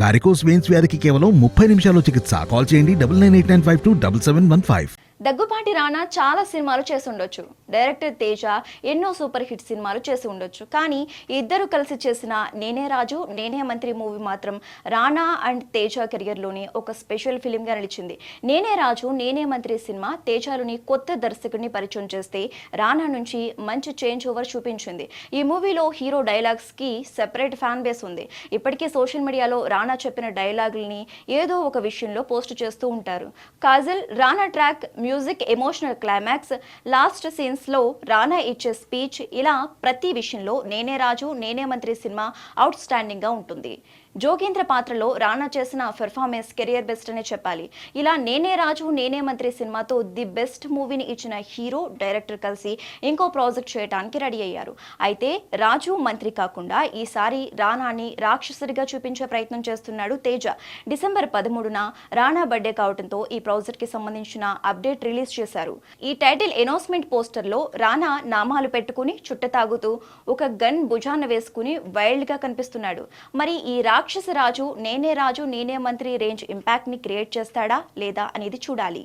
Varicose veins వ్యాధికి కేవలం 30 నిమిషాల్లో చికిత్స. కాల్ చేయండి 9989527715. దగ్గుపాటి రానా చాలా సినిమాలు చేసి ఉండొచ్చు. డైరెక్టర్ తేజ ఎన్నో సూపర్ హిట్ సినిమాలు చేసి ఉండొచ్చు. కానీ ఇద్దరు కలిసి చేసిన నేనే రాజు నేనే మంత్రి మూవీ మాత్రం రానా అండ్ తేజ కెరియర్లోని ఒక స్పెషల్ ఫిలింగా నిలిచింది. నేనే రాజు నేనే మంత్రి సినిమా తేజలోని కొత్త దర్శకుడిని పరిచయం చేస్తే రానా నుంచి మంచి చేంజ్ ఓవర్ చూపించింది. ఈ మూవీలో హీరో డైలాగ్స్కి సెపరేట్ ఫ్యాన్ బేస్ ఉంది. ఇప్పటికీ సోషల్ మీడియాలో రానా చెప్పిన డైలాగుల్ని ఏదో ఒక విషయంలో పోస్ట్ చేస్తూ ఉంటారు. Kajal Rana track, music, emotional climax, last సీన్స్లో రానా ఇచ్చే స్పీచ్, ఇలా ప్రతి విషయంలో నేనే రాజు నేనే మంత్రి సినిమా అవుట్ స్టాండింగ్గా ఉంటుంది. జోగేంద్ర పాత్రలో రానా చేసిన పెర్ఫార్మెన్స్ కెరియర్ బెస్ట్ అనే చెప్పాలి. ఇలా నేనే రాజు నేనే మంత్రి సినిమాతో ది బెస్ట్ మూవీని ఇచ్చిన హీరో డైరెక్టర్ కలిసి ఇంకో ప్రాజెక్ట్ చేయడానికి రెడీ అయ్యారు. అయితే రాజు మంత్రి కాకుండా ఈసారి రానాని రాక్షసుడిగా చూపించే ప్రయత్నం చేస్తున్నాడు తేజ. డిసెంబర్ 13న రానా బర్త్డే కావడంతో ఈ ప్రాజెక్ట్కి సంబంధించిన అప్డేట్ రిలీజ్ చేశారు. ఈ టైటిల్ అనౌన్స్మెంట్ పోస్టర్లో రానా నామాలు పెట్టుకుని చుట్ట తాగుతూ ఒక గన్ భుజాన వేసుకుని వైల్డ్గా కనిపిస్తున్నాడు. మరి ఈ రాక్షసరాజు నేనే మంత్రి రేంజ్ ఇంపాక్ట్ ని క్రియేట్ చేస్తాడా లేదా అనేది చూడాలి.